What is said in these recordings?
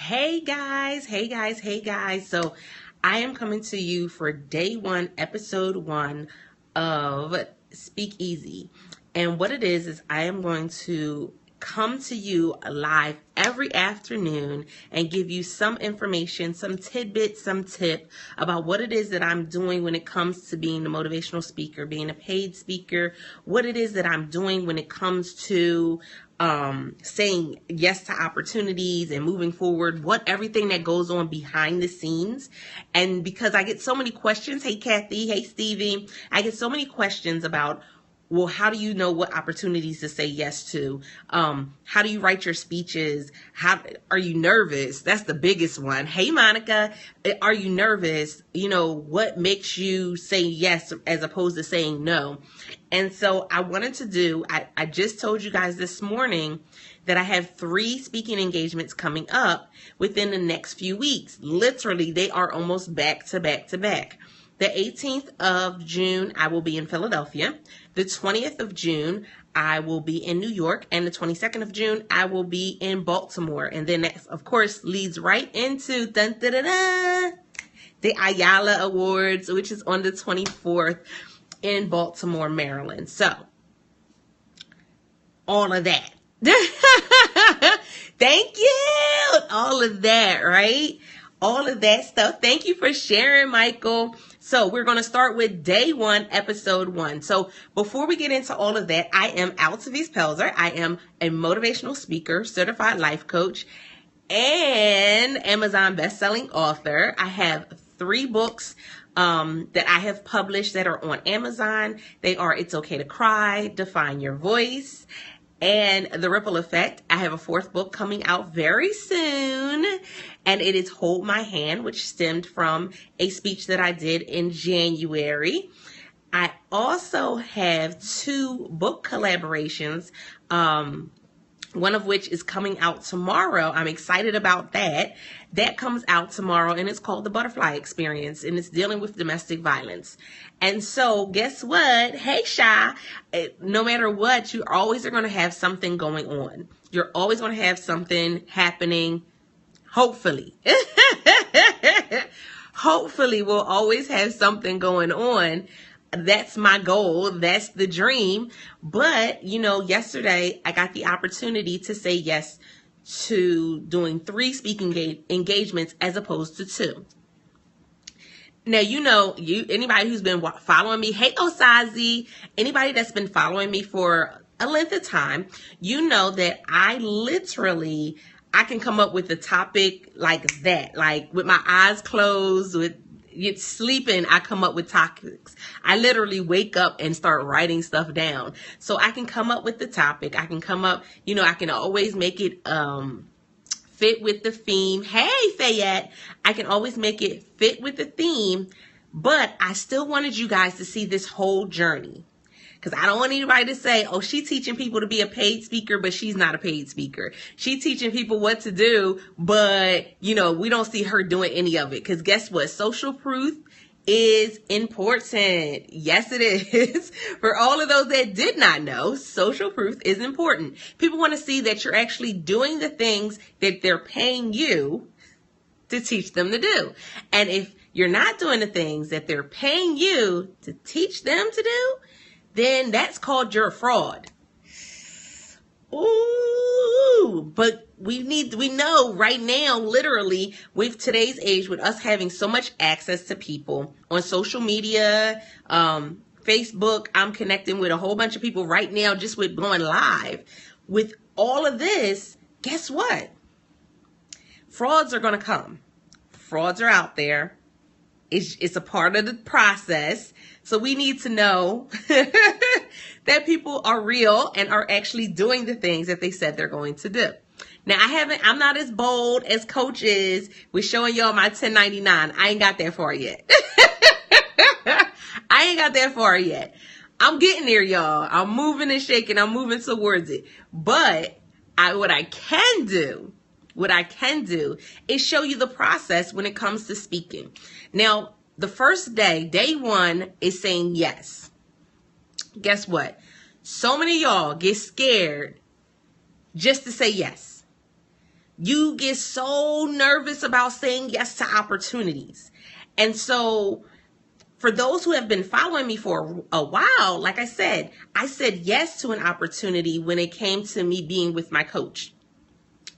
Hey guys. So I am coming to you for day one, episode one of Speak Easy. And what it is I am going to come to you live every afternoon and give you some information, some tidbit, some tip about what it is that I'm doing when it comes to being a motivational speaker, being a paid speaker, what it is that I'm doing when it comes to saying yes to opportunities and moving forward, what everything that goes on behind the scenes. And because I get so many questions, hey Kathy, hey Stevie, I get so many questions about, well, how do you know what opportunities to say yes to? How do you write your speeches? How are you nervous? That's the biggest one. Hey, Monica, are you nervous? You know, what makes you say yes as opposed to saying no? And so I wanted to do, I just told you guys this morning that I have 3 speaking engagements coming up within the next few weeks. Literally, they are almost back to back to back. The 18th of June, I will be in Philadelphia. The 20th of June, I will be in New York. And the 22nd of June, I will be in Baltimore. And then that, of course, leads right into the Ayala Awards, which is on the 24th in Baltimore, Maryland. So, all of that. Thank you. All of that, right? All of that stuff. Thank you for sharing, Michael. So we're going to start with day one, episode 1. So before we get into all of that, I am Altovise Pelzer. I am a motivational speaker, certified life coach, and Amazon best-selling author. I have 3 books that I have published that are on Amazon. They are It's Okay to Cry, Define Your Voice, and The Ripple Effect. I have a 4th book coming out very soon, and it is Hold My Hand, which stemmed from a speech that I did in January. I also have 2 book collaborations, one of which is coming out tomorrow. I'm excited about that. That comes out tomorrow, and it's called The Butterfly Experience, and it's dealing with domestic violence. And so guess what? Hey, Sha, no matter what, you always are going to have something going on. You're always going to have something happening, hopefully. Hopefully, we'll always have something going on. That's my goal. That's the dream. But, you know, yesterday I got the opportunity to say yes to doing 3 speaking engagements as opposed to 2. Now, you know, anybody who's been following me, hey, Osazi, anybody that's been following me for a length of time, you know that I can come up with a topic like that, like with my eyes closed, with sleeping, I come up with topics. I literally wake up and start writing stuff down. So I can come up with the topic. I can come up, you know, I can always make it fit with the theme. Hey, Fayette, I can always make it fit with the theme, but I still wanted you guys to see this whole journey. Because I don't want anybody to say, oh, she's teaching people to be a paid speaker, but she's not a paid speaker. She's teaching people what to do, but, you know, we don't see her doing any of it. Because guess what? Social proof is important. Yes, it is. For all of those that did not know, social proof is important. People want to see that you're actually doing the things that they're paying you to teach them to do. And if you're not doing the things that they're paying you to teach them to do, then that's called you're a fraud. Ooh, but we know right now, literally, with today's age, with us having so much access to people on social media, Facebook, I'm connecting with a whole bunch of people right now just with going live. With all of this, guess what? Frauds are going to come. Frauds are out there. It's a part of the process. So we need to know that people are real and are actually doing the things that they said they're going to do. Now, I'm not as bold as Coach is with showing y'all my 1099. I ain't got that far yet. I ain't got that far yet. I'm getting there, y'all. I'm moving and shaking. I'm moving towards it. But what I can do is show you the process when it comes to speaking. Now, the first day 1 is saying yes. Guess what? So many of y'all get scared just to say yes. You get so nervous about saying yes to opportunities. And so for those who have been following me for a while, like I said yes to an opportunity when it came to me being with my coach.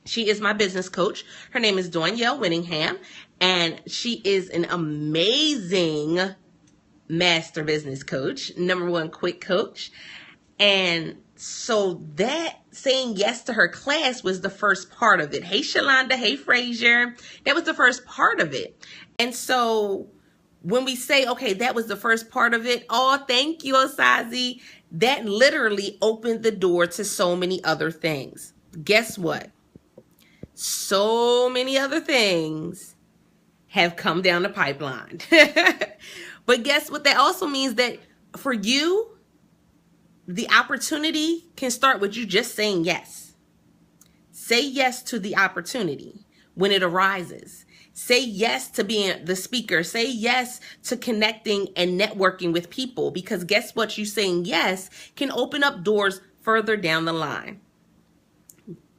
She is my business coach. Her name is Danielle Winningham, and she is an amazing master business coach, #1 quick coach. And so that saying yes to her class was the first part of it. Hey, Shalonda. Hey, Frazier. That was the first part of it. And so when we say, okay, that was the first part of it, oh, thank you, Osazi, that literally opened the door to so many other things. Guess what? So many other things have come down the pipeline. But guess what? That also means that for you, the opportunity can start with you just saying yes. Say yes to the opportunity when it arises. Say yes to being the speaker. Say yes to connecting and networking with people, because guess what? You saying yes can open up doors further down the line.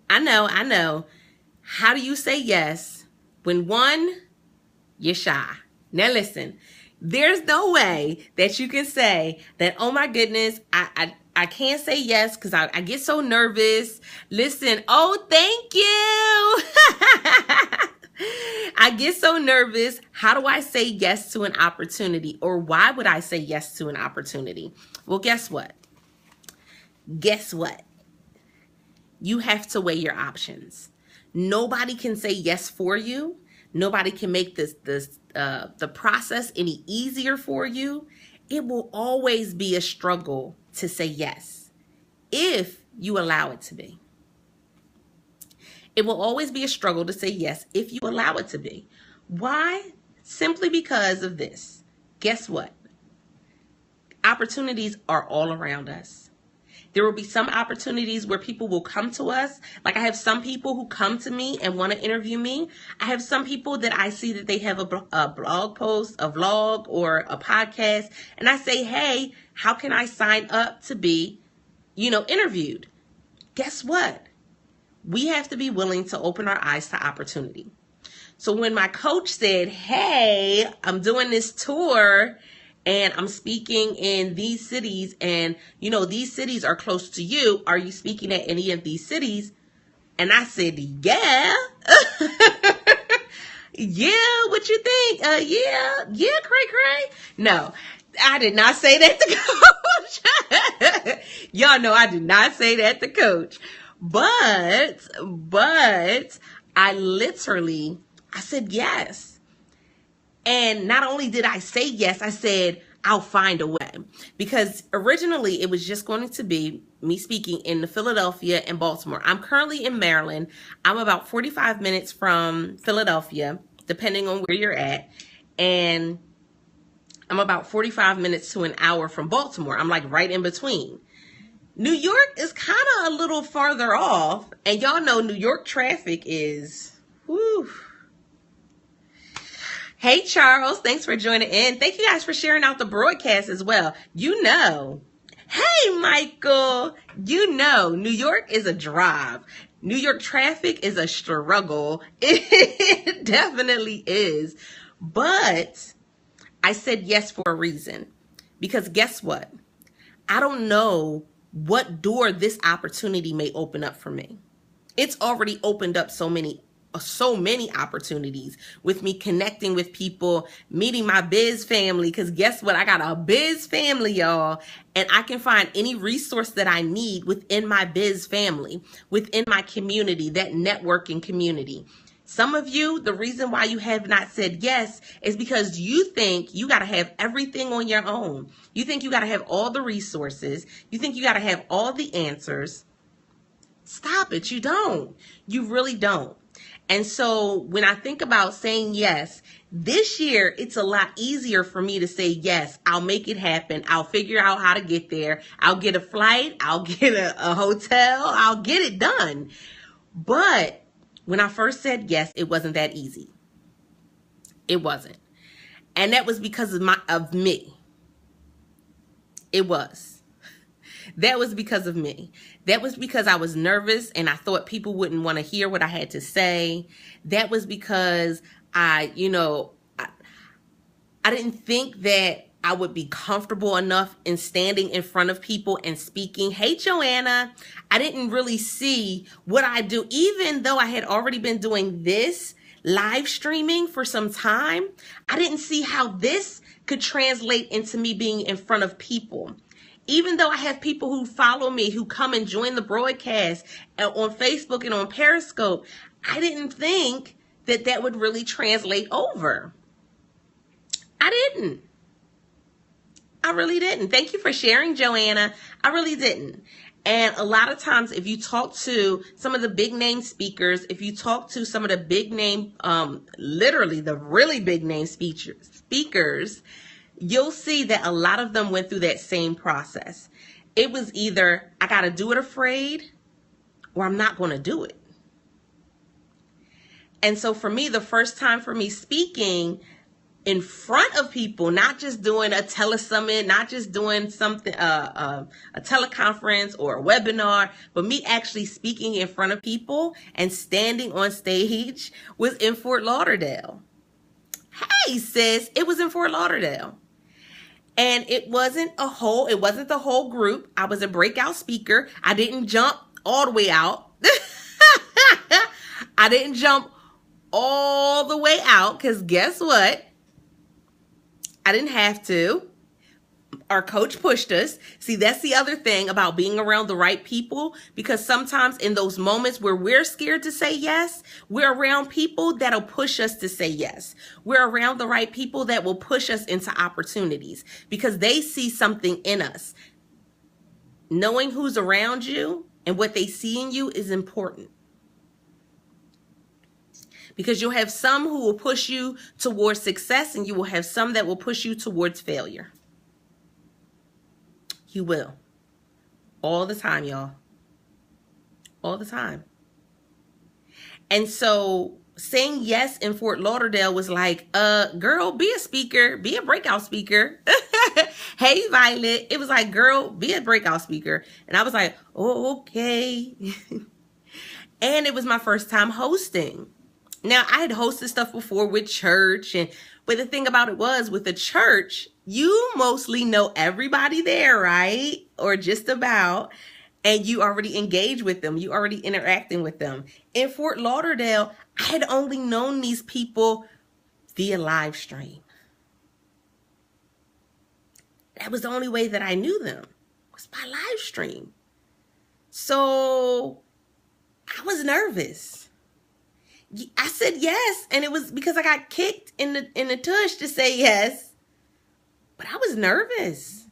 I know. How do you say yes when one, you're shy? Now listen, there's no way that you can say that, oh my goodness, I can't say yes because I get so nervous. Listen, oh, thank you. I get so nervous. How do I say yes to an opportunity? Or why would I say yes to an opportunity? Well, guess what? You have to weigh your options. Nobody can say yes for you. Nobody can make the process any easier for you. It will always be a struggle to say yes if you allow it to be. It will always be a struggle to say yes if you allow it to be. Why? Simply because of this. Guess what? Opportunities are all around us. There will be some opportunities where people will come to us. Like I have some people who come to me and want to interview me. I have some people that I see that they have a blog post, a vlog, or a podcast. And I say, hey, how can I sign up to be, interviewed? Guess what? We have to be willing to open our eyes to opportunity. So when my coach said, hey, I'm doing this tour and I'm speaking in these cities, and these cities are close to you. Are you speaking at any of these cities? And I said, yeah. Yeah, what you think? Yeah, cray. No, I did not say that to coach. Y'all know I did not say that to coach. But I said yes. And not only did I say yes, I said, I'll find a way. Because originally it was just going to be me speaking in Philadelphia and Baltimore. I'm currently in Maryland. I'm about 45 minutes from Philadelphia, depending on where you're at. And I'm about 45 minutes to an hour from Baltimore. I'm like right in between. New York is kind of a little farther off. And y'all know New York traffic is, whew. Hey, Charles, thanks for joining in. Thank you guys for sharing out the broadcast as well. Hey, Michael, New York is a drive. New York traffic is a struggle. It definitely is. But I said yes for a reason. Because guess what? I don't know what door this opportunity may open up for me. It's already opened up so many opportunities with me connecting with people, meeting my biz family, because guess what? I got a biz family, y'all, and I can find any resource that I need within my biz family, within my community, that networking community. Some of you, the reason why you have not said yes is because you think you got to have everything on your own. You think you got to have all the resources. You think you got to have all the answers. Stop it. You don't. You really don't. And so when I think about saying yes, this year, it's a lot easier for me to say yes. I'll make it happen. I'll figure out how to get there. I'll get a flight. I'll get a hotel. I'll get it done. But when I first said yes, it wasn't that easy. It wasn't. And that was because of me. It was. That was because of me. That was because I was nervous and I thought people wouldn't want to hear what I had to say. That was because I didn't think that I would be comfortable enough in standing in front of people and speaking. Hey, Joanna, I didn't really see what I do, even though I had already been doing this live streaming for some time. I didn't see how this could translate into me being in front of people. Even though I have people who follow me, who come and join the broadcast on Facebook and on Periscope, I didn't think that that would really translate over. I didn't. I really didn't. Thank you for sharing, Joanna. I really didn't. And a lot of times, if you talk to some of the big name speakers, if you talk to some of the big name, literally the really big name speakers, you'll see that a lot of them went through that same process. It was either I got to do it afraid or I'm not going to do it. And so for me, the first time for me speaking in front of people, not just doing a telesummit, not just doing something, a teleconference or a webinar, but me actually speaking in front of people and standing on stage was in Fort Lauderdale. Hey, sis, it was in Fort Lauderdale. And it wasn't the whole group. I was a breakout speaker. I didn't jump all the way out. I didn't jump all the way out because guess what? I didn't have to. Our coach pushed us. See, that's the other thing about being around the right people, because sometimes in those moments where we're scared to say yes, we're around people that'll push us to say yes. We're around the right people that will push us into opportunities because they see something in us. Knowing who's around you and what they see in you is important. Because you'll have some who will push you towards success and you will have some that will push you towards failure. You will. All the time, y'all. All the time. And so saying yes in Fort Lauderdale was like, girl, be a speaker, be a breakout speaker. Hey, Violet. It was like, girl, be a breakout speaker. And I was like, oh, okay. And it was my first time hosting. Now, I had hosted stuff before with church, but the thing about it was with the church, you mostly know everybody there, right? Or just about, and you already engage with them. You already interacting with them. In Fort Lauderdale, I had only known these people via live stream. That was the only way that I knew them, was by live stream. So I was nervous. I said yes, and it was because I got kicked in the tush to say yes. But I was nervous.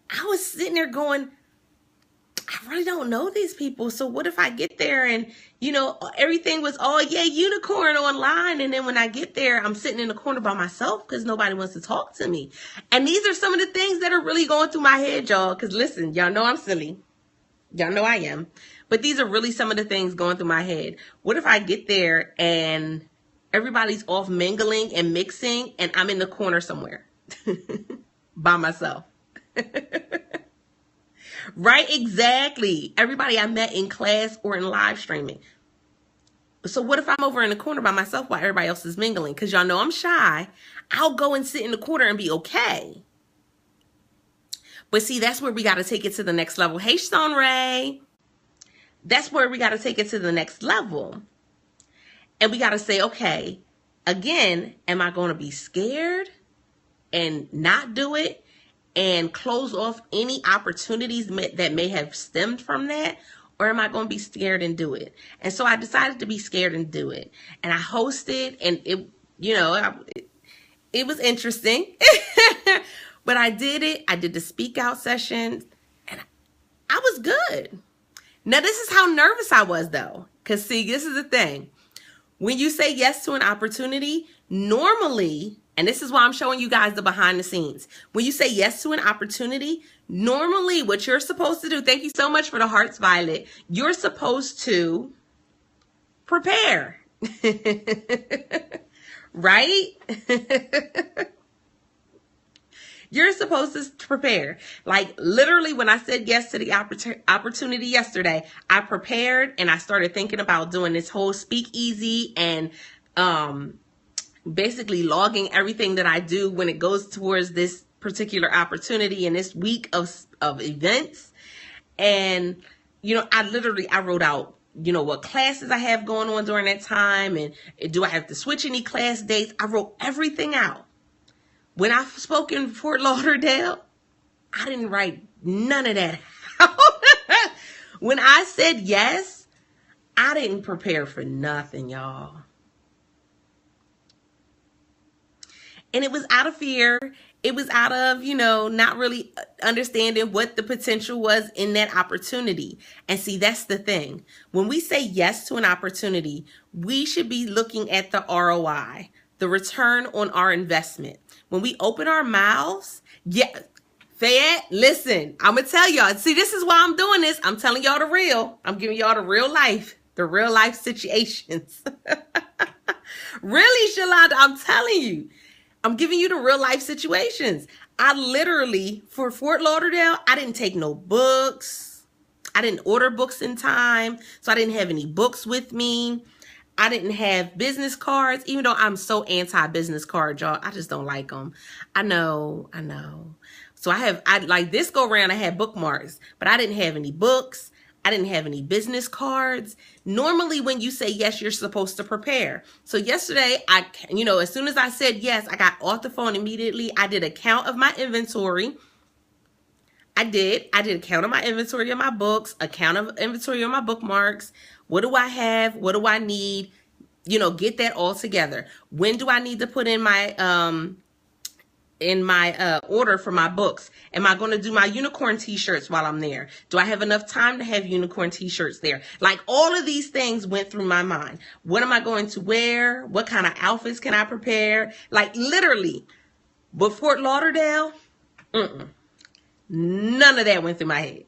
I was sitting there going, I really don't know these people. So what if I get there and, everything was all, yeah, unicorn online. And then when I get there, I'm sitting in the corner by myself because nobody wants to talk to me. And these are some of the things that are really going through my head, y'all. Because listen, y'all know I'm silly. Y'all know I am. But these are really some of the things going through my head. What if I get there and everybody's off mingling and mixing and I'm in the corner somewhere by myself? Right? Exactly. Everybody I met in class or in live streaming. So what if I'm over in the corner by myself while everybody else is mingling? Because y'all know I'm shy. I'll go and sit in the corner and be okay. But see, that's where we got to take it to the next level. Hey, Stone Ray. That's where we got to take it to the next level. And we got to say, okay, again, am I going to be scared and not do it and close off any opportunities that may have stemmed from that? Or am I going to be scared and do it? And so I decided to be scared and do it. And I hosted, and it was interesting. But I did it. I did the speak out session, and I was good. Now, this is how nervous I was, though. Because, see, this is the thing. When you say yes to an opportunity, normally, and this is why I'm showing you guys the behind the scenes. When you say yes to an opportunity, normally what you're supposed to do, thank you so much for the hearts, Violet. You're supposed to prepare. Right? You're supposed to prepare. Like literally when I said yes to the opportunity yesterday, I prepared and I started thinking about doing this whole speakeasy and basically logging everything that I do when it goes towards this particular opportunity and this week of events. And, I wrote out, what classes I have going on during that time. And do I have to switch any class dates? I wrote everything out. When I spoke in Fort Lauderdale, I didn't write none of that out. When I said yes, I didn't prepare for nothing, y'all. And it was out of fear. It was out of, not really understanding what the potential was in that opportunity. And see, that's the thing. When we say yes to an opportunity, we should be looking at the ROI, the return on our investment. When we open our mouths, Fayette, listen, I'm going to tell y'all. See, this is why I'm doing this. I'm telling y'all the real. I'm giving y'all the real life situations. Really, Shalonda, I'm telling you. I'm giving you the real life situations. I literally, for Fort Lauderdale, I didn't take no books. I didn't order books in time. So I didn't have any books with me. I didn't have business cards, even though I'm so anti-business card, y'all. I just don't like them. I know. So I like this go around, I had bookmarks, but I didn't have any books. I didn't have any business cards. Normally when you say yes, you're supposed to prepare. So yesterday, as soon as I said yes, I got off the phone immediately. I did a count of my inventory. I did a count of my inventory of my books, a count of inventory of my bookmarks. What do I have? What do I need? Get that all together. When do I need to put in my order for my books? Am I going to do my unicorn t-shirts while I'm there? Do I have enough time to have unicorn t-shirts there? Like all of these things went through my mind. What am I going to wear? What kind of outfits can I prepare? Like literally, but Fort Lauderdale, none of that went through my head.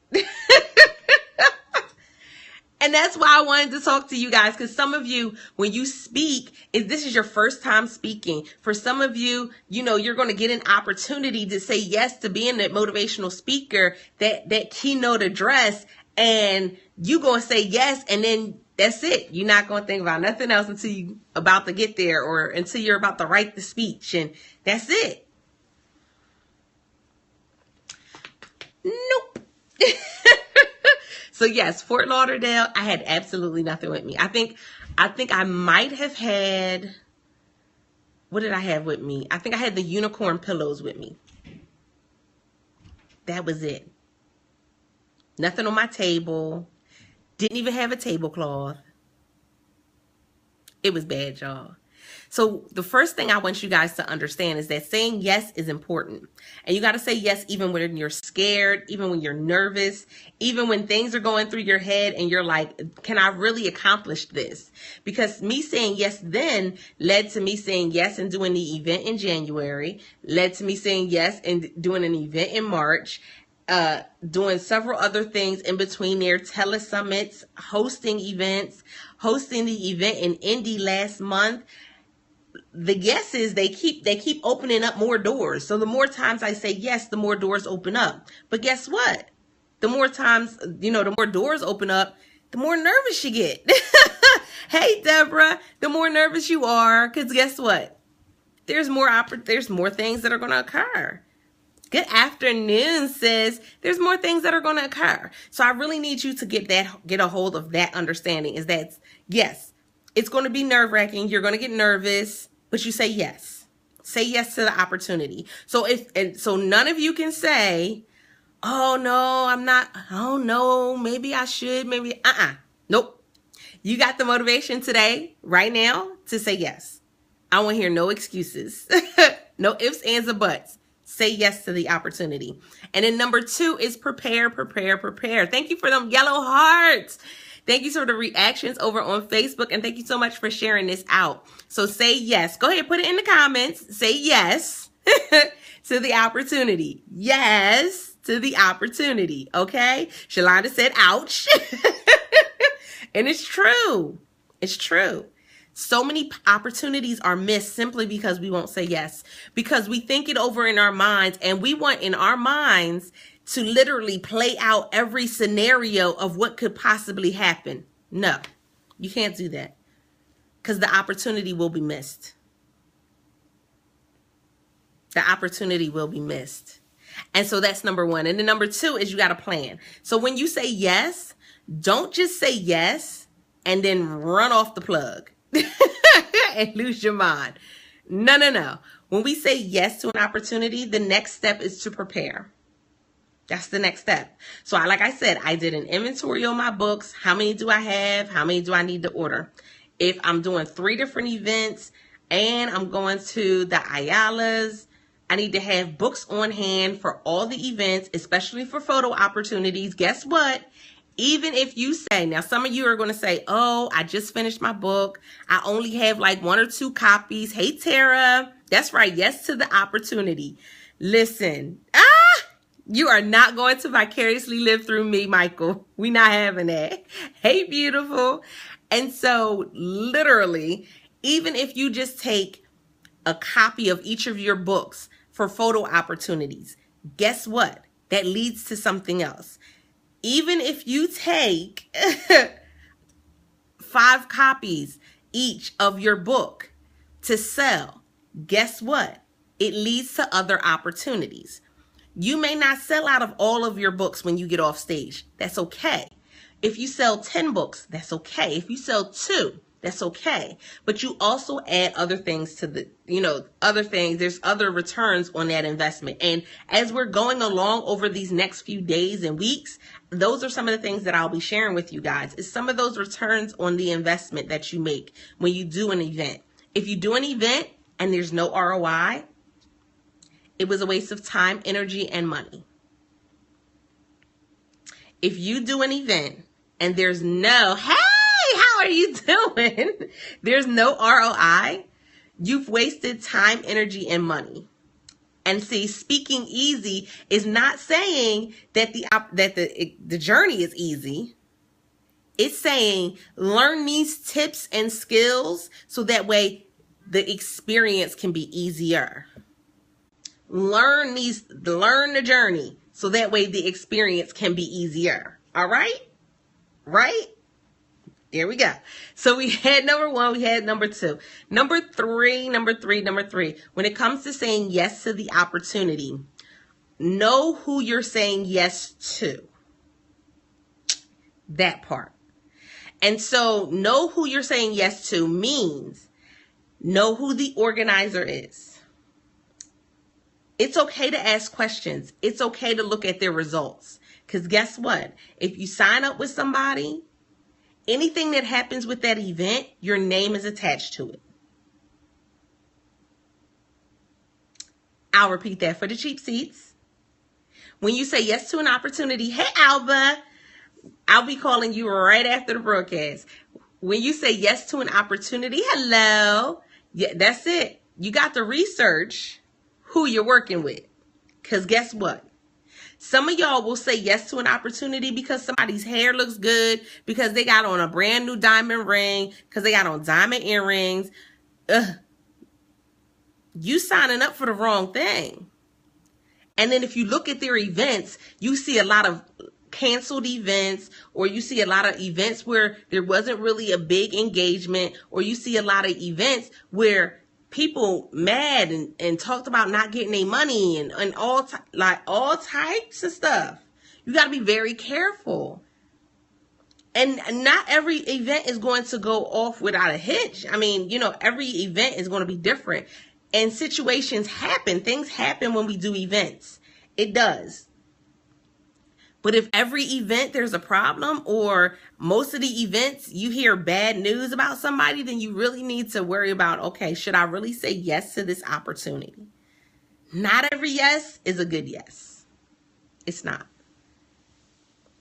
And that's why I wanted to talk to you guys, because some of you, when you speak, if this is your first time speaking, for some of you, you're going to get an opportunity to say yes to being that motivational speaker, that keynote address, and you going to say yes, and then that's it. You're not going to think about nothing else until you're about to get there or until you're about to write the speech, and that's it. Nope. So yes, Fort Lauderdale, I had absolutely nothing with me. I think I might have had, what did I have with me? I think I had the unicorn pillows with me. That was it. Nothing on my table. Didn't even have a tablecloth. It was bad, y'all. So the first thing I want you guys to understand is that saying yes is important. And you got to say yes even when you're scared, even when you're nervous, even when things are going through your head and you're like, can I really accomplish this? Because me saying yes then led to me saying yes and doing the event in January, led to me saying yes and doing an event in March, doing several other things in between there, telesummits, hosting events, hosting the event in Indy last month. The yeses, they keep opening up more doors. So the more times I say yes, the more doors open up. But guess what? The more times, the more doors open up, the more nervous you get. Hey, Deborah, the more nervous you are, because guess what? There's more things that are going to occur. Good afternoon, sis. There's more things that are going to occur. So I really need you to get a hold of that understanding, is that yes, it's going to be nerve-wracking. You're going to get nervous, but you say yes. Say yes to the opportunity. So so none of you can say, oh no, I'm not. Oh no, maybe I should. Maybe nope. You got the motivation today, right now, to say yes. I want to hear no excuses. No ifs, ands, or buts. Say yes to the opportunity. And then number 2 is prepare. Thank you for them yellow hearts. Thank you for the reactions over on Facebook. And thank you so much for sharing this out. So say yes. Go ahead, put it in the comments. Say yes to the opportunity. Yes to the opportunity. Okay? Shalonda said, ouch. And it's true. It's true. So many opportunities are missed simply because we won't say yes, because we think it over in our minds, and we want in our minds to literally play out every scenario of what could possibly happen. No, you can't do that, because the opportunity will be missed. The opportunity will be missed. And so that's number one. And then number two is you got to plan. So when you say yes, don't just say yes and then run off the plug and lose your mind. No, no, no. When we say yes to an opportunity, the next step is to prepare. That's the next step. So like I said, I did an inventory on my books. How many do I have? How many do I need to order? If I'm doing 3 different events and I'm going to the Ayalas, I need to have books on hand for all the events, especially for photo opportunities. Guess what? Even if you say, now some of you are going to say, oh, I just finished my book. I only have like 1 or 2 copies. Hey, Tara. That's right. Yes to the opportunity. Listen, you are not going to vicariously live through me, Michael. We not having that. Hey, beautiful. And so literally, even if you just take a copy of each of your books for photo opportunities, guess what? That leads to something else. Even if you take 5 copies each of your book to sell, guess what? It leads to other opportunities. You may not sell out of all of your books when you get off stage. That's okay. If you sell 10 books, that's okay. If you sell 2, that's okay. But you also add other things to the, other things. There's other returns on that investment. And as we're going along over these next few days and weeks, those are some of the things that I'll be sharing with you guys. Is some of those returns on the investment that you make when you do an event. If you do an event and there's no ROI, it was a waste of time, energy, and money. If you do an event and there's no, hey, how are you doing? There's no ROI, you've wasted time, energy, and money. And see, speaking easy is not saying that the journey is easy. It's saying learn these tips and skills so that way the experience can be easier. Learn the journey so that way the experience can be easier. All right? Right? There we go. So we had number 1, we had number 2. Number three. When it comes to saying yes to the opportunity, know who you're saying yes to. That part. And so know who you're saying yes to means know who the organizer is. It's okay to ask questions. It's okay to look at their results. Because guess what? If you sign up with somebody, anything that happens with that event, your name is attached to it. I'll repeat that for the cheap seats. When you say yes to an opportunity, hey, Alba, I'll be calling you right after the broadcast. When you say yes to an opportunity, hello. Yeah, that's it. You got to research who you're working with. Because guess what? Some of y'all will say yes to an opportunity because somebody's hair looks good, because they got on a brand new diamond ring, because they got on diamond earrings. You signing up for the wrong thing. And then if you look at their events, you see a lot of canceled events, or you see a lot of events where there wasn't really a big engagement, or you see a lot of events where people mad and talked about not getting their money and all types of stuff. You got to be very careful. And not every event is going to go off without a hitch. I mean, every event is going to be different. And situations happen. Things happen when we do events. It does. But if every event there's a problem, or most of the events you hear bad news about somebody, then you really need to worry about, okay, should I really say yes to this opportunity? Not every yes is a good yes. It's not.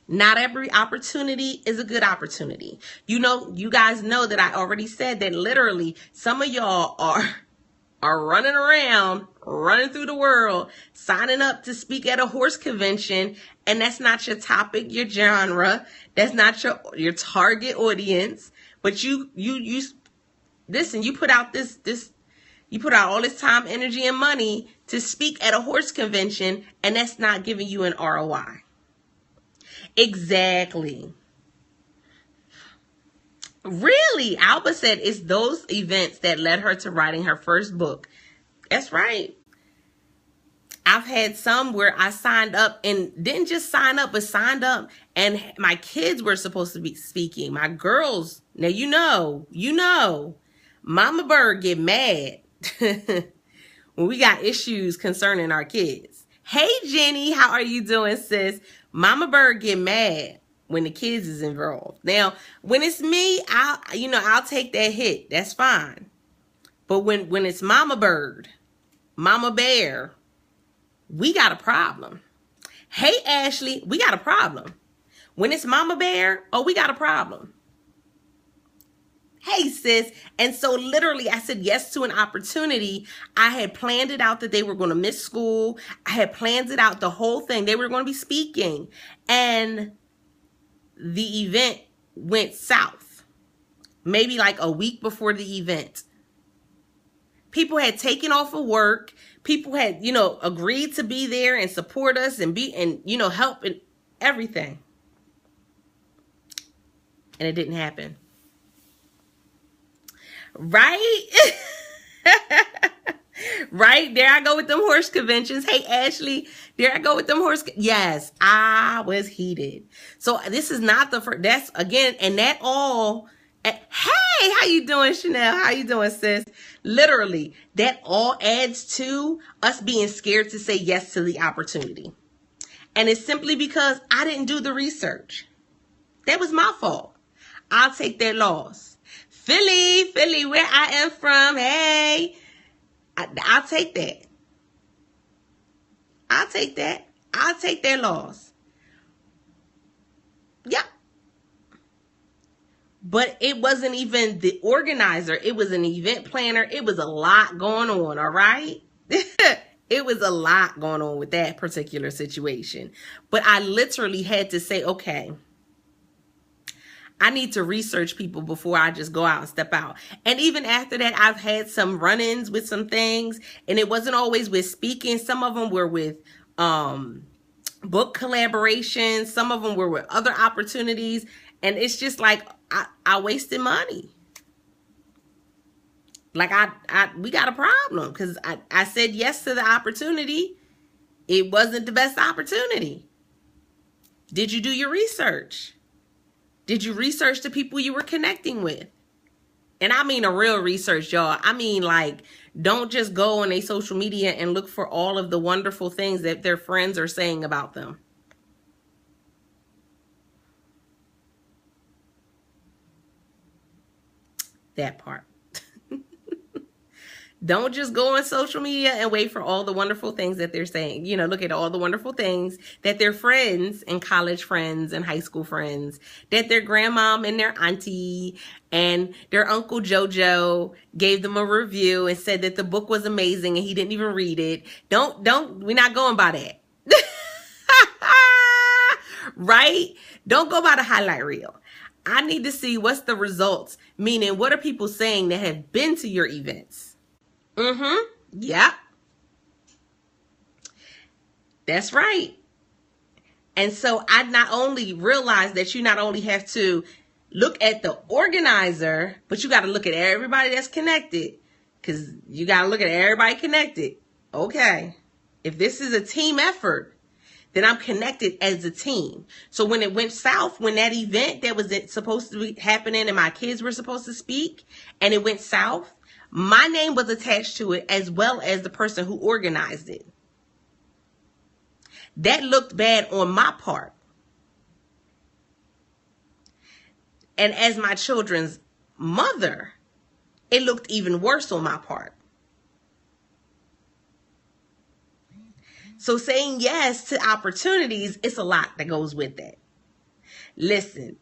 Not every opportunity is a good opportunity. You guys know that I already said that literally some of y'all are running around, running through the world, signing up to speak at a horse convention, and that's not your topic, your genre. That's not your target audience. But you listen, you put out you put out all this time, energy, and money to speak at a horse convention, and that's not giving you an ROI. Exactly. Really, Alba said it's those events that led her to writing her first book. That's right. I've had some where I signed up and didn't just sign up, but signed up and my kids were supposed to be speaking. My girls, now you know, Mama Bird get mad when we got issues concerning our kids. Hey, Jenny, how are you doing, sis? Mama Bird get mad when the kids is involved. Now, when it's me, I'll take that hit. That's fine. But when it's Mama Bird, Mama Bear, we got a problem. Hey, Ashley, we got a problem. When it's Mama Bear, oh, we got a problem. Hey, sis. And so literally I said yes to an opportunity. I had planned it out that they were going to miss school. I had planned it out, the whole thing. They were going to be speaking. And the event went south. Maybe like a week before the event. People had taken off of work. People had, agreed to be there and support us and help and everything. And it didn't happen. Right? Right? There I go with them horse conventions. Hey, Ashley, there I go with them horse. Yes, I was heated. So this is not the first. That's again, and that all. Hey, how you doing, Chanel? How you doing, sis? Literally, that all adds to us being scared to say yes to the opportunity. And it's simply because I didn't do the research. That was my fault. I'll take that loss. Philly, where I am from. Hey, I'll take that. I'll take that loss. Yep. But it wasn't even the organizer. It was an event planner. It was a lot going on, all right? It was a lot going on with that particular situation. But I literally had to say, okay, I need to research people before I just go out and step out. And even after that, I've had some run-ins with some things. And it wasn't always with speaking. Some of them were with book collaborations. Some of them were with other opportunities. And it's just like, I wasted money. Like we got a problem because I said yes to the opportunity. It wasn't the best opportunity. Did you do your research? Did you research the people you were connecting with? And I mean a real research, y'all. I mean, like, don't just go on a social media and look for all of the wonderful things that their friends are saying about them. That part. Don't just go on social media and wait for all the wonderful things that they're saying. Look at all the wonderful things that their friends and college friends and high school friends, that their grandmom and their auntie and their uncle Jojo gave them a review and said that the book was amazing and he didn't even read it. We're not going by that. Right? Don't go by the highlight reel. I need to see what's the results, meaning what are people saying that have been to your events? Yep. That's right. And so I not only realized that you not only have to look at the organizer, but you got to look at everybody that's connected, because you got to look at everybody connected. Okay. If this is a team effort, then I'm connected as a team. So when it went south, when that event that was supposed to be happening and my kids were supposed to speak and it went south, my name was attached to it as well as the person who organized it. That looked bad on my part. And as my children's mother, it looked even worse on my part. So saying yes to opportunities, it's a lot that goes with that. Listen.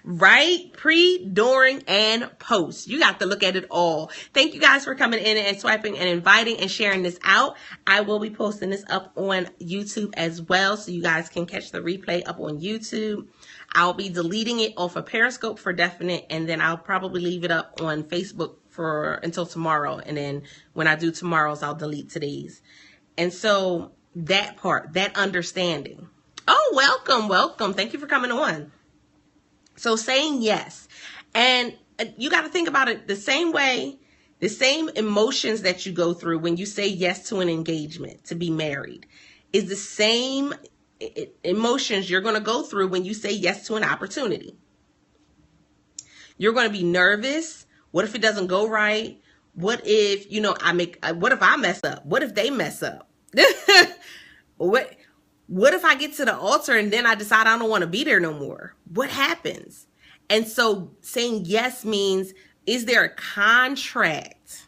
Right? Pre, during, and post. You got to look at it all. Thank you guys for coming in and swiping and inviting and sharing this out. I will be posting this up on YouTube as well, so you guys can catch the replay up on YouTube. I'll be deleting it off of Periscope for definite, and then I'll probably leave it up on Facebook for until tomorrow. And then when I do tomorrow's, I'll delete today's. And so that part, that understanding. Oh, welcome, welcome. Thank you for coming on. So saying yes. And you got to think about it the same way, the same emotions that you go through when you say yes to an engagement, to be married, is the same emotions you're going to go through when you say yes to an opportunity. You're going to be nervous. What if it doesn't go right? What if, what if I mess up? What if they mess up? What if I get to the altar and then I decide I don't want to be there no more? What happens? And so saying yes means, is there a contract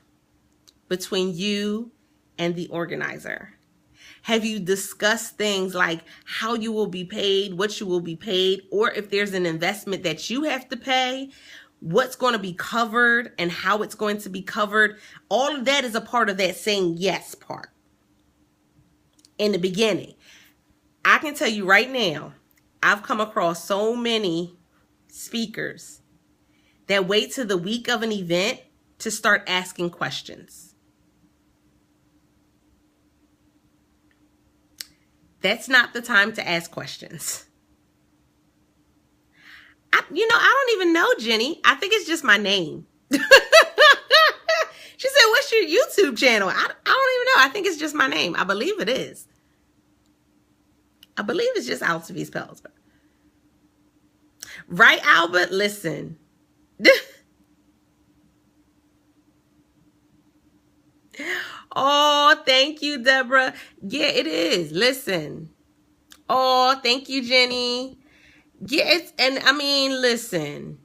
between you and the organizer? Have you discussed things like how you will be paid, what you will be paid, or if there's an investment that you have to pay, what's going to be covered and how it's going to be covered? All of that is a part of that saying yes part. In the beginning, I can tell you right now, I've come across so many speakers that wait till the week of an event to start asking questions. That's not the time to ask questions. I don't even know, Jenny. I think it's just my name. She said, what's your YouTube channel? I don't even know. I think it's just my name. I believe it is. I believe it's just Altovise Pellsbury. Right, Albert? Listen. Oh, thank you, Deborah. Yeah, it is. Listen. Oh, thank you, Jenny. Yeah, listen.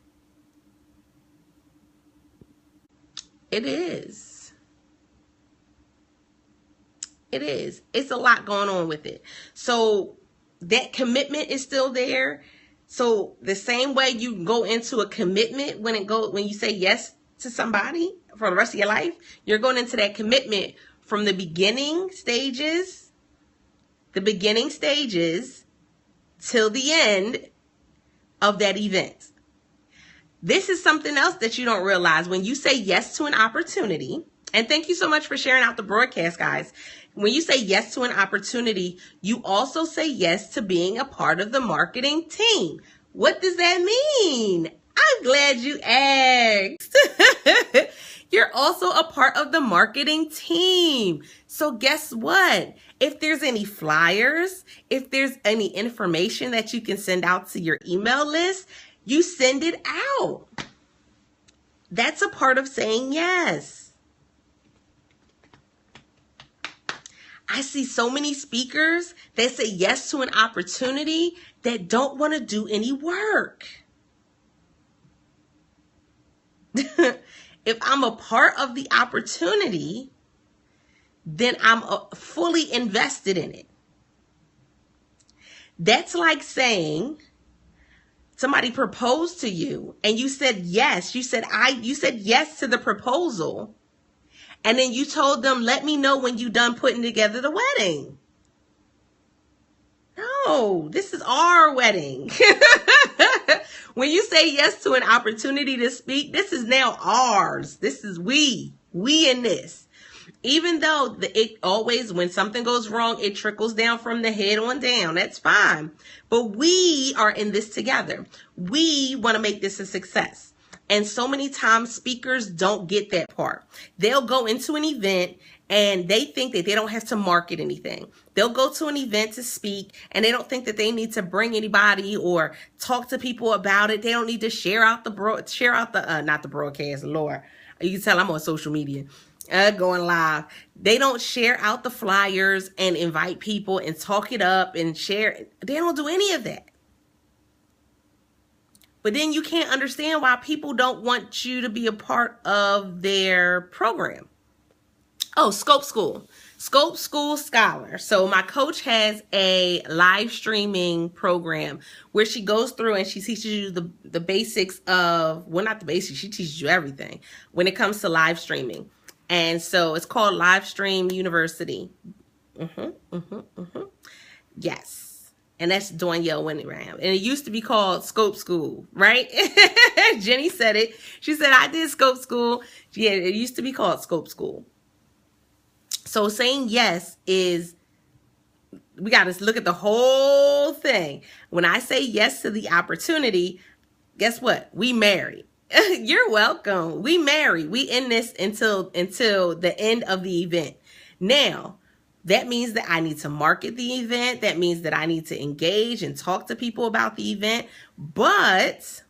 It is. It is. It's a lot going on with it. So that commitment is still there. So the same way you go into a commitment when you say yes to somebody for the rest of your life, you're going into that commitment from the beginning stages till the end of that event. This is something else that you don't realize. When you say yes to an opportunity, and thank you so much for sharing out the broadcast, guys. When you say yes to an opportunity, you also say yes to being a part of the marketing team. What does that mean? I'm glad you asked. You're also a part of the marketing team. So guess what? If there's any flyers, if there's any information that you can send out to your email list, you send it out. That's a part of saying yes. I see so many speakers that say yes to an opportunity that don't want to do any work. If I'm a part of the opportunity, then I'm fully invested in it. That's like saying somebody proposed to you and you said yes. You said yes to the proposal. And then you told them, let me know when you're done putting together the wedding. No, this is our wedding. When you say yes to an opportunity to speak, this is now ours. This is we in this. Even though it always, when something goes wrong, it trickles down from the head on down. That's fine. But we are in this together. We want to make this a success. And so many times speakers don't get that part. They'll go into an event and they think that they don't have to market anything. They'll go to an event to speak and they don't think that they need to bring anybody or talk to people about it. They don't need to share out not the broadcast, Lord. You can tell I'm on social media. Going live. They don't share out the flyers and invite people and talk it up and share. They don't do any of that. But then you can't understand why people don't want you to be a part of their program. Oh, Scope School. Scope School Scholar. So my coach has a live streaming program where she goes through and she teaches you the basics of, well, not the basics, she teaches you everything when it comes to live streaming. And so it's called Live Stream University. Yes. And that's Danielle Winningham. And it used to be called Scope School, right? Jenny said it. She said, I did Scope School. Yeah, it used to be called Scope School. So saying yes is, we got to look at the whole thing. When I say yes to the opportunity, guess what? We married. You're welcome. We married. We in this until the end of the event. Now, that means that I need to market the event. That means that I need to engage and talk to people about the event. But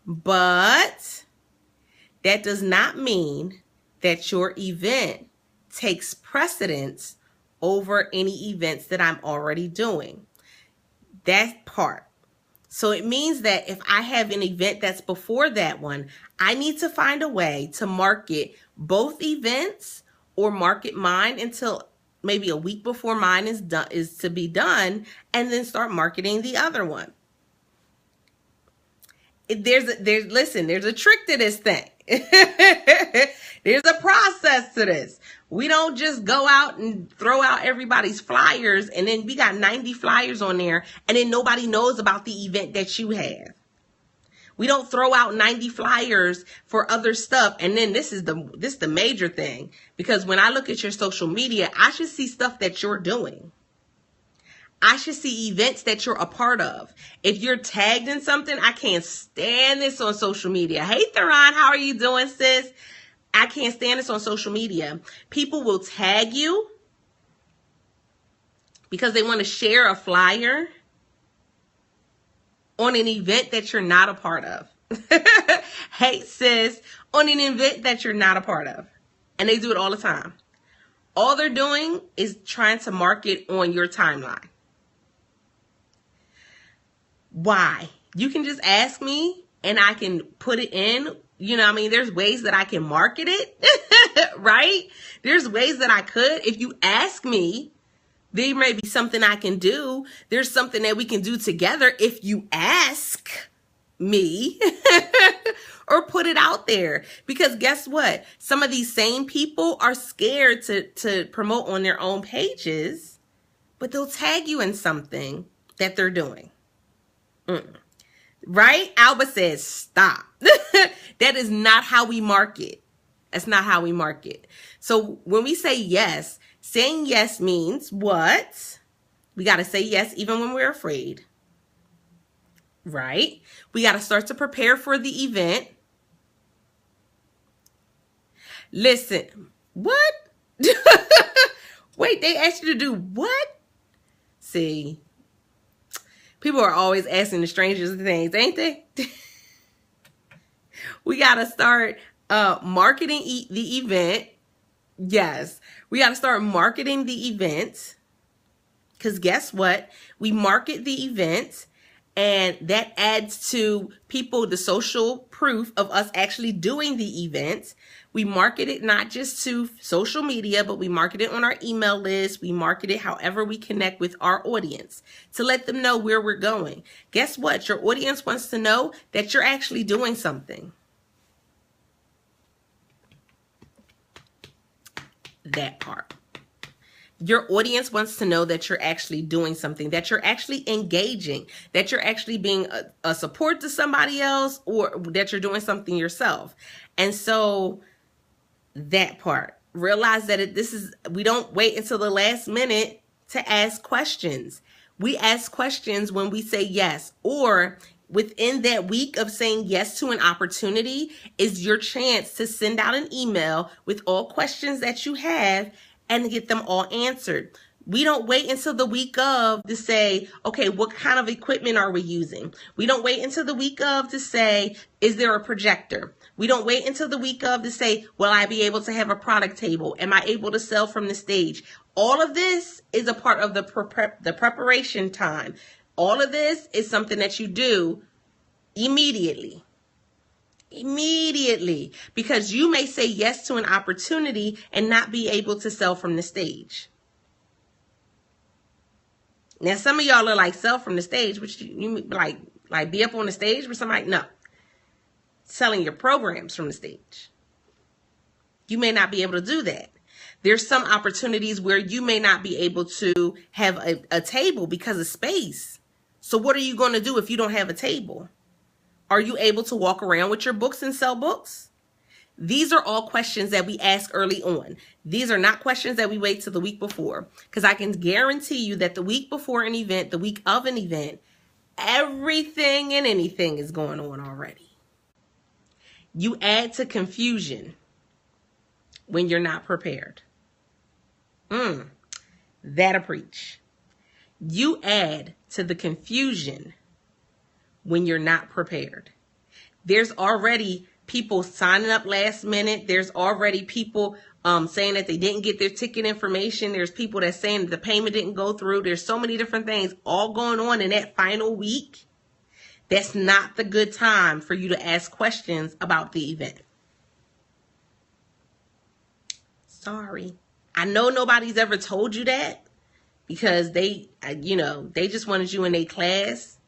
that does not mean that your event takes precedence over any events that I'm already doing. That part. So it means that if I have an event that's before that one, I need to find a way to market both events or market mine until maybe a week before mine is to be done, and then start marketing the other one. There's a trick to this thing. There's a process to this. We don't just go out and throw out everybody's flyers and then we got 90 flyers on there and then nobody knows about the event that you have. We don't throw out 90 flyers for other stuff. And then this is the major thing, because when I look at your social media, I should see stuff that you're doing. I should see events that you're a part of. If you're tagged in something, I can't stand this on social media. Hey, Theron, how are you doing, sis? I can't stand this on social media. People will tag you because they want to share a flyer on an event that you're not a part of. Hey, sis, on an event that you're not a part of. And they do it all the time. All they're doing is trying to market on your timeline. Why? You can just ask me and I can put it in. You know what I mean? There's ways that I can market it, right? There's ways that I could. If you ask me, there may be something I can do. There's something that we can do together if you ask me or put it out there. Because guess what? Some of these same people are scared to promote on their own pages, but they'll tag you in something that they're doing. Right? Alba says, stop. That is not how we market. That's not how we market. So when we say yes, saying yes means what? We got to say yes even when we're afraid. Right? We got to start to prepare for the event. Listen, what? Wait, they asked you to do what? See, people are always asking the strangest things, ain't they? We got to start marketing the event. Yes, we got to start marketing the event. Because guess what? We market the event and that adds to people the social proof of us actually doing the event. We market it not just to social media, but we market it on our email list. We market it however we connect with our audience to let them know where we're going. Guess what? Your audience wants to know that you're actually doing something. That part. Your audience wants to know that you're actually doing something, that you're actually engaging, that you're actually being a support to somebody else, or that you're doing something yourself. And so that part, realize that we don't wait until the last minute to ask questions. We ask questions when we say yes, or within that week of saying yes to an opportunity is your chance to send out an email with all questions that you have and get them all answered. We don't wait until the week of to say, okay, what kind of equipment are we using? We don't wait until the week of to say, is there a projector? We don't wait until the week of to say, will I be able to have a product table? Am I able to sell from the stage? All of this is a part of the preparation time. All of this is something that you do immediately. Immediately, because you may say yes to an opportunity and not be able to sell from the stage. Now, some of y'all are like, sell from the stage, which you like be up on the stage with somebody? No. Selling your programs from the stage. You may not be able to do that. There's some opportunities where you may not be able to have a table because of space. So what are you going to do if you don't have a table? Are you able to walk around with your books and sell books? These are all questions that we ask early on. These are not questions that we wait till the week before, because I can guarantee you that the week before an event, the week of an event, everything and anything is going on already. You add to confusion when you're not prepared. That'll preach. You add to the confusion when you're not prepared. There's already people signing up last minute. There's already people saying that they didn't get their ticket information. There's people that saying that the payment didn't go through. There's so many different things all going on in that final week. That's not the good time for you to ask questions about the event. Sorry. I know nobody's ever told you that because they just wanted you in their class.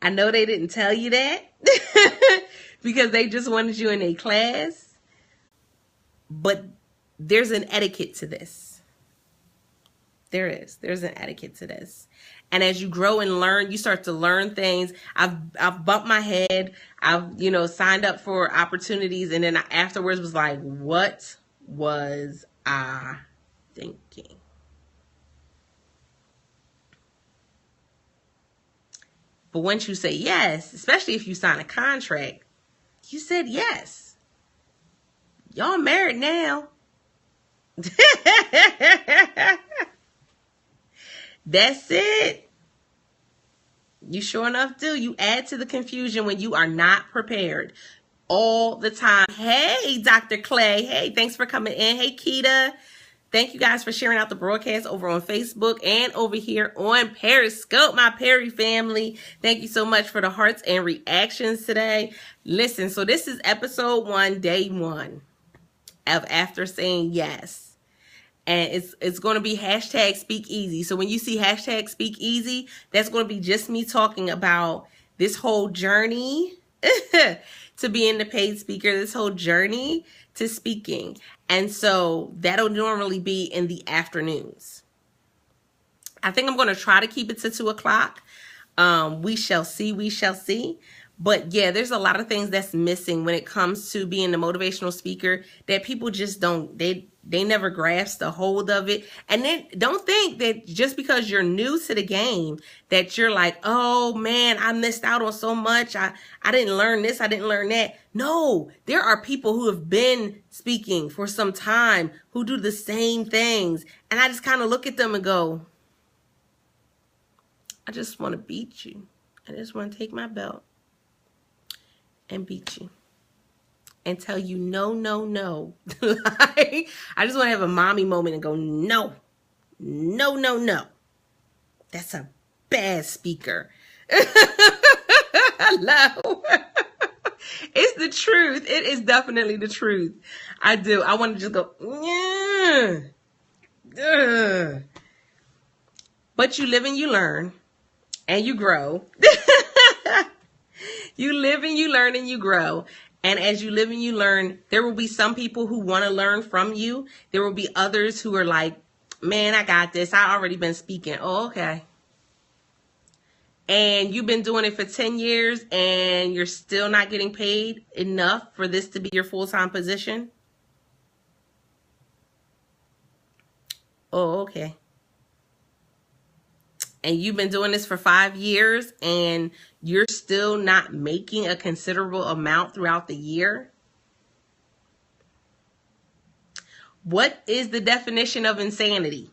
I know they didn't tell you that because they just wanted you in a class. But there's an etiquette to this. There's an etiquette to this. And as you grow and learn, you start to learn things. I've bumped my head. I've, signed up for opportunities. And then afterwards was like, what was I thinking? But once you say yes, especially if you sign a contract, you said yes. Y'all married now. That's it. You sure enough do. You add to the confusion when you are not prepared all the time. Hey, Dr. Clay. Hey, thanks for coming in. Hey, Keita. Thank you guys for sharing out the broadcast over on Facebook and over here on Periscope, my Perry family. Thank you so much for the hearts and reactions today. Listen, so this is episode 1, day 1 of After Saying Yes. And it's going to be hashtag Speak Easy. So when you see hashtag Speak Easy, that's going to be just me talking about this whole journey to being the paid speaker, this whole journey to speaking. And so that'll normally be in the afternoons. I think I'm going to try to keep it to 2 o'clock. We shall see. We shall see. But yeah, there's a lot of things that's missing when it comes to being the motivational speaker that people just don't, they never grasp the hold of it. And then don't think that just because you're new to the game that you're like, oh man, I missed out on so much. I didn't learn this. I didn't learn that. No, there are people who have been speaking for some time who do the same things. And I just kind of look at them and go, I just want to beat you. I just want to take my belt and beat you and tell you no, no, no. Like, I just want to have a mommy moment and go, no, no, no, no. That's a bad speaker. Hello. It's the truth. It is definitely the truth. I do. I want to just go, yeah. But you live and you learn and you grow. You live and you learn and you grow. And as you live and you learn, there will be some people who want to learn from you. There will be others who are like, man, I got this. I already been speaking. Oh, okay. And you've been doing it for 10 years and you're still not getting paid enough for this to be your full-time position. Oh, okay. And you've been doing this for 5 years and you're still not making a considerable amount throughout the year. What is the definition of insanity?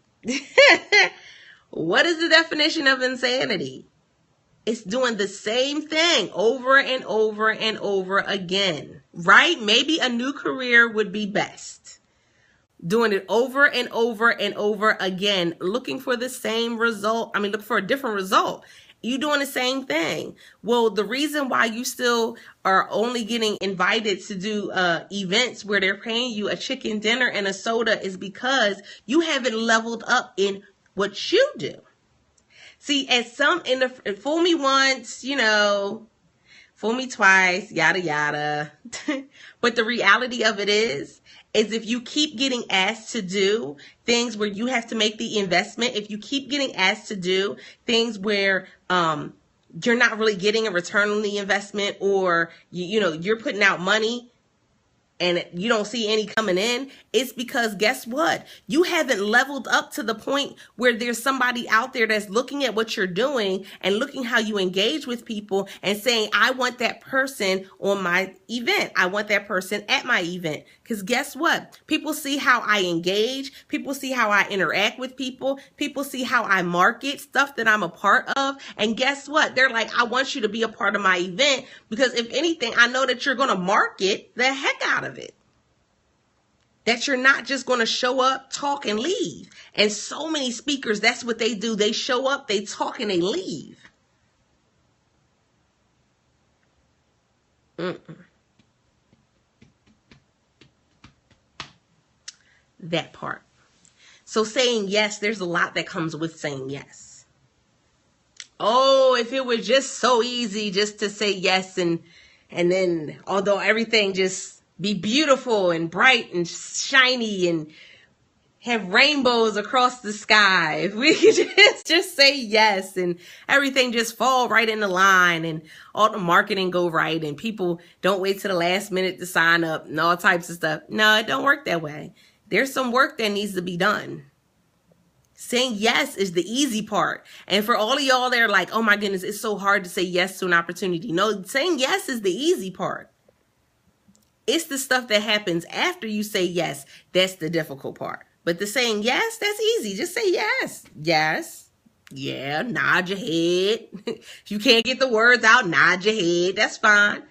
What is the definition of insanity? It's doing the same thing over and over and over again, right? Maybe a new career would be best. Doing it over and over and over again, looking for the same result. Look for a different result. You doing the same thing. Well, the reason why you still are only getting invited to do events where they're paying you a chicken dinner and a soda is because you haven't leveled up in what you do. See, fool me once, fool me twice, yada yada. But the reality of it is if you keep getting asked to do things where you have to make the investment, if you keep getting asked to do things where you're not really getting a return on the investment, or you're putting out money and you don't see any coming in, it's because guess what? You haven't leveled up to the point where there's somebody out there that's looking at what you're doing and looking how you engage with people and saying, I want that person on my event. I want that person at my event. Because guess what? People see how I engage. People see how I interact with people. People see how I market stuff that I'm a part of. And guess what? They're like, I want you to be a part of my event because if anything, I know that you're going to market the heck out of it. That you're not just going to show up, talk, and leave. And so many speakers, that's what they do. They show up, they talk, and they leave. That part. So saying yes, there's a lot that comes with saying yes. Oh, if it was just so easy just to say yes and then although everything just be beautiful and bright and shiny and have rainbows across the sky. If we could just say yes and everything just fall right in the line and all the marketing go right and people don't wait to the last minute to sign up and all types of stuff. No, it don't work that way. There's some work that needs to be done. Saying yes is the easy part. And for all of y'all that are like, oh my goodness, it's so hard to say yes to an opportunity. No, saying yes is the easy part. It's the stuff that happens after you say yes. That's the difficult part. But the saying yes, that's easy. Just say yes. Yes. Yeah. Nod your head. If you can't get the words out, nod your head. That's fine.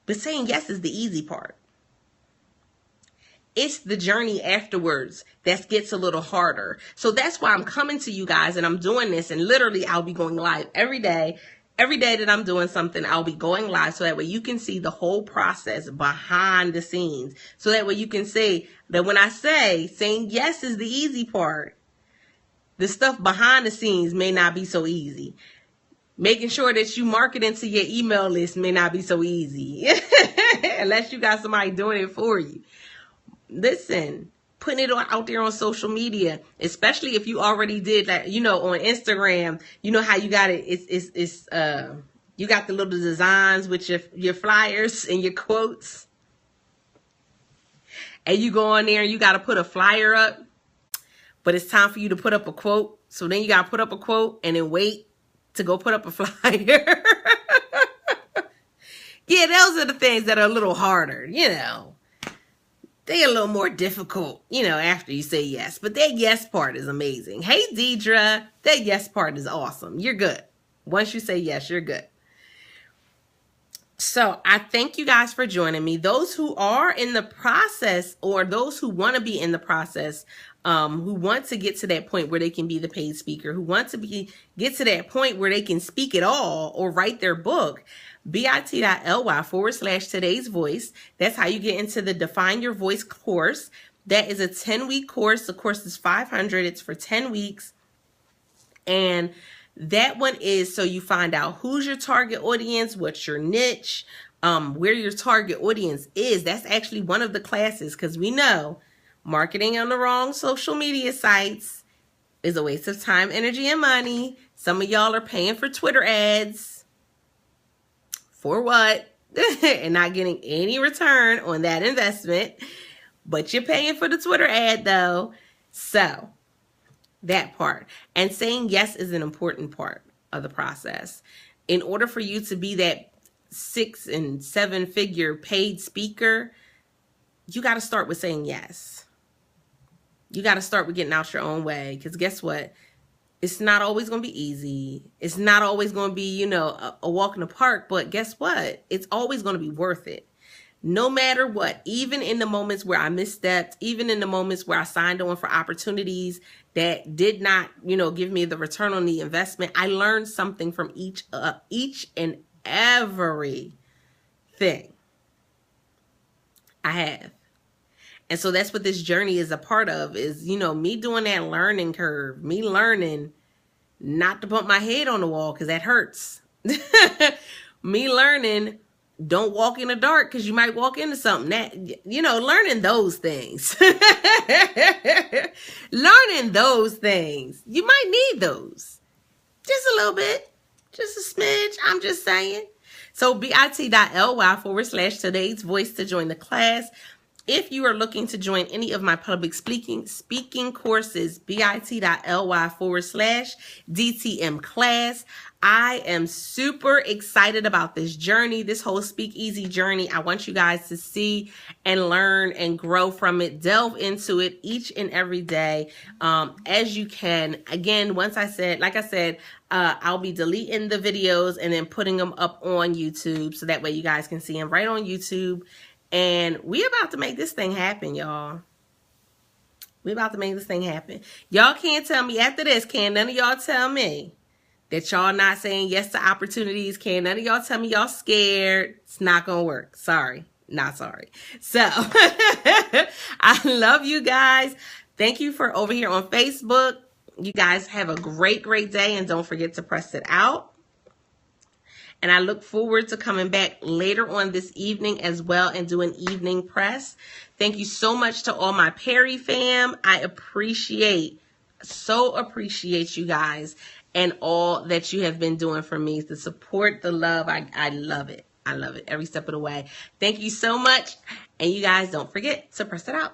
But saying yes is the easy part. It's the journey afterwards that gets a little harder. So that's why I'm coming to you guys and I'm doing this. And literally I'll be going live every day. Every day that I'm doing something, I'll be going live so that way you can see the whole process behind the scenes. So that way you can see that when I say saying yes is the easy part, the stuff behind the scenes may not be so easy. Making sure that you market into your email list may not be so easy. Unless you got somebody doing it for you. Listen. Putting it out there on social media, especially if you already did that, on Instagram, how you got it. You got the little designs with your flyers and your quotes. And you go on there and you got to put a flyer up, but it's time for you to put up a quote. So then you got to put up a quote and then wait to go put up a flyer. Yeah, those are the things that are a little harder, They're a little more difficult, after you say yes. But that yes part is amazing. Hey, Deidre, that yes part is awesome. You're good. Once you say yes, you're good. So I thank you guys for joining me. Those who are in the process or those who want to be in the process, who want to get to that point where they can be the paid speaker, who want to get to that point where they can speak at all or write their book, bit.ly/today's voice. That's how you get into the Define Your Voice course. That is a 10-week course. The course is $500. It's for 10 weeks. And that one is so you find out who's your target audience, what's your niche, where your target audience is. That's actually one of the classes because we know marketing on the wrong social media sites is a waste of time, energy, and money. Some of y'all are paying for Twitter ads. For what? And not getting any return on that investment. But you're paying for the Twitter ad though. So that part. And saying yes is an important part of the process. In order for you to be that 6- and 7-figure paid speaker, you got to start with saying yes. You got to start with getting out your own way. Because guess what? It's not always going to be easy. It's not always going to be, a walk in the park. But guess what? It's always going to be worth it. No matter what, even in the moments where I misstepped, even in the moments where I signed on for opportunities that did not, give me the return on the investment. I learned something from each and every thing I have. And so that's what this journey is a part of, is, me doing that learning curve, me learning not to put my head on the wall because that hurts. Me learning, don't walk in the dark because you might walk into something. That, learning those things. Learning those things. You might need those. Just a little bit. Just a smidge. I'm just saying. So bit.ly/today's voice to join the class. If you are looking to join any of my public speaking courses, bit.ly/DTM class. I am super excited about this journey, this whole speakeasy journey. I want you guys to see and learn and grow from it. Delve into it each and every day as you can. Again, like I said, I'll be deleting the videos and then putting them up on YouTube so that way you guys can see them right on YouTube. And we about to make this thing happen, y'all. We about to make this thing happen. Y'all can't tell me after this, can none of y'all tell me that y'all not saying yes to opportunities? Can none of y'all tell me y'all scared? It's not going to work. Sorry. Not sorry. So, I love you guys. Thank you for over here on Facebook. You guys have a great, great day. And don't forget to press it out. And I look forward to coming back later on this evening as well and do an evening press. Thank you so much to all my Perry fam. I so appreciate you guys and all that you have been doing for me. The support, the love, I love it. I love it every step of the way. Thank you so much. And you guys don't forget to press it out.